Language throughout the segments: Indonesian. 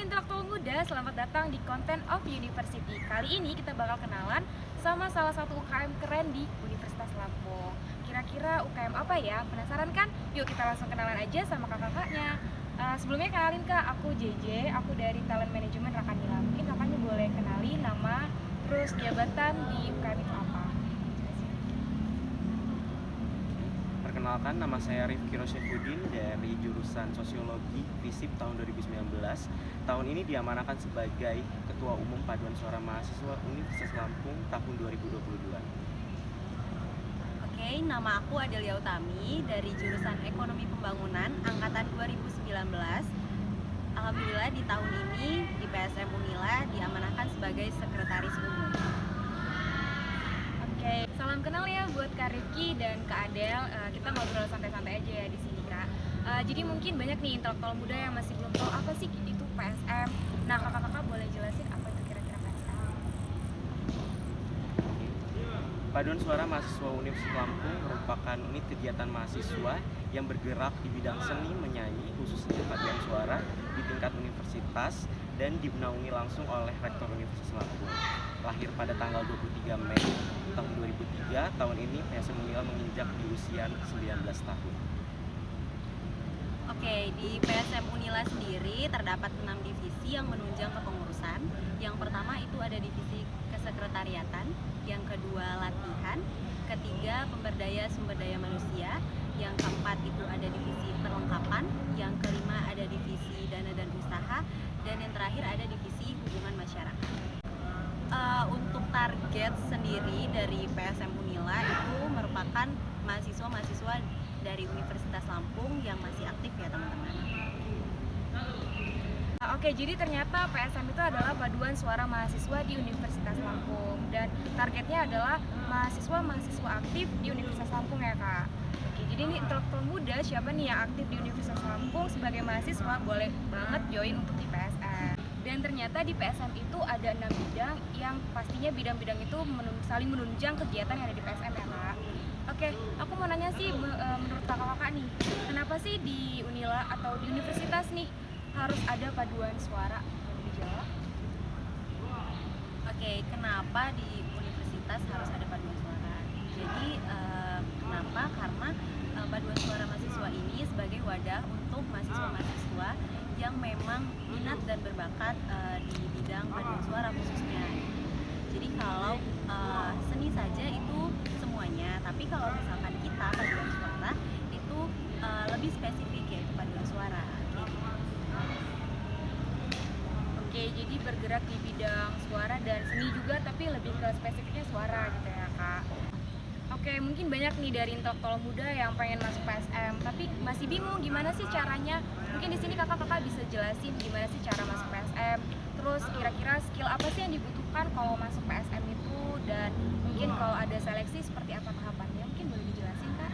intelektual muda, selamat datang di Content of University. Kali ini kita bakal kenalan sama salah satu UKM keren di Universitas Lampung. Kira-kira UKM apa ya? Penasaran kan? Yuk kita langsung kenalan aja sama kakak-kakaknya. Sebelumnya kenalin kak, aku JJ, aku dari Talent Management Rakani. Mungkin kakaknya boleh kenalin nama, terus jabatan di UKM itu apa? Perkenalkan, nama saya Rifki Rosyafudin dari jurusan Sosiologi FISIP tahun 2019. Tahun ini diamanahkan sebagai Ketua Umum Paduan Suara Mahasiswa Universitas Lampung tahun 2022. Oke, nama aku Adelia Utami dari jurusan Ekonomi Pembangunan angkatan 2019. Alhamdulillah di tahun ini di PSM Unila diamanahkan sebagai Sekretaris Umum. Oke, salam kenal ya buat Kak Rifki dan Kak Adel. Kita ngobrol santai-santai aja ya di sini Kak. Jadi mungkin banyak nih intelektual muda yang masih belum tahu apa sih itu PSM. Nah, kakak-kakak boleh jelasin apa itu kira-kira PSM? Paduan Suara Mahasiswa Universitas Lampung merupakan unit kegiatan mahasiswa yang bergerak di bidang seni menyanyi, khususnya paduan suara di tingkat universitas dan dinaungi langsung oleh Rektor Universitas Lampung. Lahir pada tanggal 23 Mei tahun 2003, tahun ini PSM Unila menginjak di usia 19 tahun. Oke, di PSM Unila sendiri terdapat 6 divisi yang menunjang kepengurusan. Yang pertama itu ada divisi kesekretariatan, yang kedua latihan, ketiga pemberdaya sumber daya manusia, yang keempat itu ada divisi perlengkapan, yang kelima ada divisi dana dan usaha, dan yang terakhir ada divisi hubungan masyarakat. Untuk target sendiri dari PSM Unila itu merupakan mahasiswa-mahasiswa dari Universitas Lampung yang masih aktif ya teman-teman. Oke, jadi ternyata PSM itu adalah paduan suara mahasiswa di Universitas Lampung dan targetnya adalah mahasiswa-mahasiswa aktif di Universitas Lampung ya kak. Oke, jadi ini intelektual muda siapa nih yang aktif di Universitas Lampung sebagai mahasiswa boleh banget join untuk di PSM. Dan ternyata di PSM itu ada 6 bidang yang pastinya bidang-bidang itu saling menunjang kegiatan yang ada di PSM ya kak. Oke, aku mau nanya sih menurut kakak-kakak nih, kenapa sih di Unila atau di universitas nih harus ada paduan suara? Boleh dijawab? Oke, kenapa di universitas harus ada paduan suara? Jadi kenapa? Karena paduan suara mahasiswa ini sebagai wadah untuk mahasiswa-mahasiswa yang memang minat dan berbakat di bidang paduan suara khususnya. Jadi kalau seni saja itu semuanya, tapi kalau misalkan kita paduan suara itu lebih spesifik yaitu paduan suara. Oke, jadi bergerak di bidang suara dan seni juga tapi lebih ke spesifiknya suara gitu ya kak. Oke, mungkin banyak nih dari intelektual muda yang pengen masuk PSM tapi masih bingung gimana sih caranya. Mungkin di sini kakak-kakak bisa jelasin gimana sih cara masuk PSM. Terus kira-kira skill apa sih yang dibutuhkan kalau masuk PSM itu, dan mungkin kalau ada seleksi seperti apa tahapannya, mungkin boleh dijelasin kak?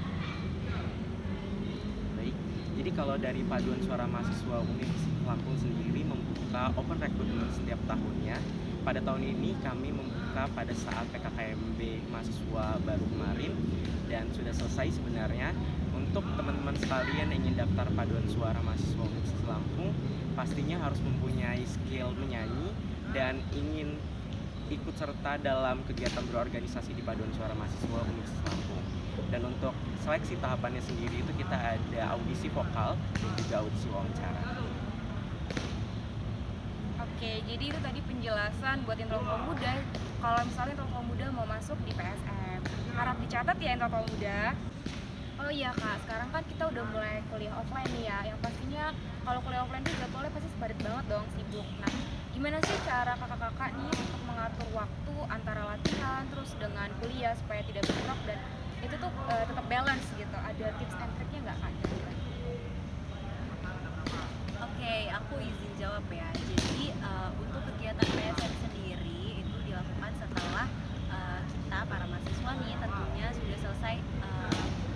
Baik, jadi kalau dari Paduan Suara Mahasiswa Universitas Lampung sendiri membuka open recruitment setiap tahunnya. Pada tahun ini kami membuka pada saat PKKMB mahasiswa baru kemarin dan sudah selesai sebenarnya. Untuk teman-teman sekalian yang ingin daftar Paduan Suara Mahasiswa Universitas Lampung, pastinya harus mempunyai skill menyanyi dan ingin ikut serta dalam kegiatan berorganisasi di Paduan Suara Mahasiswa Universitas Lampung. Dan untuk seleksi tahapannya sendiri itu kita ada audisi vokal dan juga audisi wawancara. Oke, jadi itu tadi penjelasan buat intelektual muda. Kalau misalnya intelektual muda mau masuk di PSM, harap dicatat ya intelektual muda. Oh iya kak, sekarang kan kita udah mulai kuliah offline nih ya. Yang pastinya kalau kuliah offline itu jadwalnya pasti padat banget dong, sibuk. Nah, gimana sih cara kakak-kakak nih untuk mengatur waktu antara latihan terus dengan kuliah supaya tidak bentrok dan itu tuh tetap balance gitu? Ada tips and triknya nggak kak? Oke, aku izin jawab ya. Jadi untuk kegiatan PSM sendiri itu dilakukan setelah kita para mahasiswa nih tentunya sudah selesai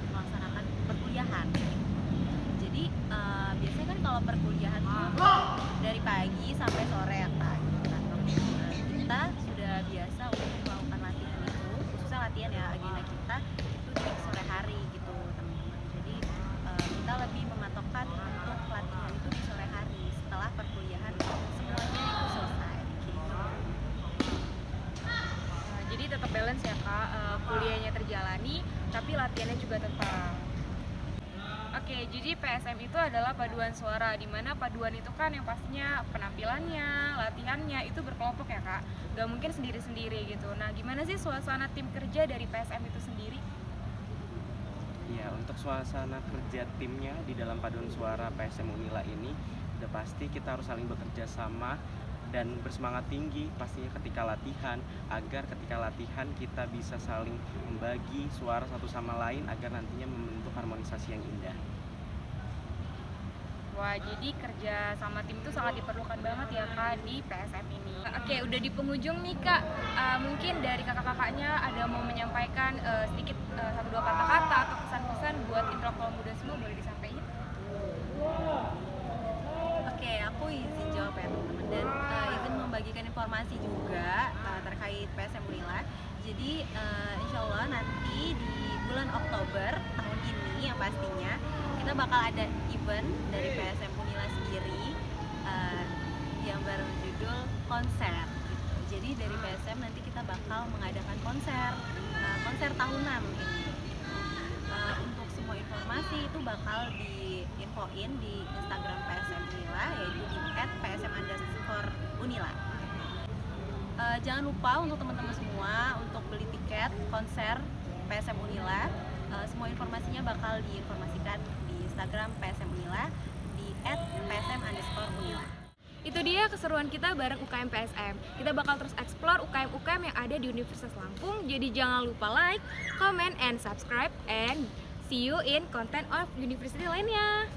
melaksanakan perkuliahan. Jadi biasanya kan kalau perkuliahan itu dari pagi sampai sore ya kak. Nah, kita sudah biasa untuk melakukan latihan itu, khususnya latihan ya agenda kita itu di sore hari gitu teman-teman. Jadi kita lebih mematokkan untuk latihan itu di sore hari setelah perkuliahan semua latihannya juga tetap. Oke, jadi PSM itu adalah paduan suara, di mana paduan itu kan yang pastinya penampilannya, latihannya itu berkelompok ya kak, gak mungkin sendiri-sendiri gitu. Nah, gimana sih suasana tim kerja dari PSM itu sendiri? Ya, untuk suasana kerja timnya di dalam paduan suara PSM Unila ini udah pasti kita harus saling bekerja sama dan bersemangat tinggi pastinya ketika latihan, agar ketika latihan kita bisa saling membagi suara satu sama lain agar nantinya membentuk harmonisasi yang indah. Wah, jadi kerja sama tim itu sangat diperlukan banget ya kak di PSM ini. Oke, udah di penghujung nih kak. Mungkin dari kakak-kakaknya ada mau menyampaikan sedikit satu dua kata-kata atau pesan-pesan buat intelektual muda semua, boleh disampaikan? Oke, aku izin jawab ya teman-teman, dan izin membagikan informasi juga terkait PSM Unila. Jadi insya Allah nanti di bulan Oktober tahun ini yang pastinya kita bakal ada event dari PSM Unila sendiri yang berjudul konser gitu. Jadi dari PSM nanti kita bakal mengadakan konser tahunan ini. Untuk semua informasi itu bakal diinfoin di Instagram PSM Unila, yaitu di @psm_unila. Jangan lupa untuk teman-teman semua untuk beli tiket konser PSM Unila. Semua informasinya bakal diinformasikan di Instagram PSM Unila di @psm_unila. Itu dia keseruan kita bareng UKM PSM. Kita bakal terus explore UKM-UKM yang ada di Universitas Lampung. Jadi jangan lupa like, comment, and subscribe, and see you in content of university lainnya.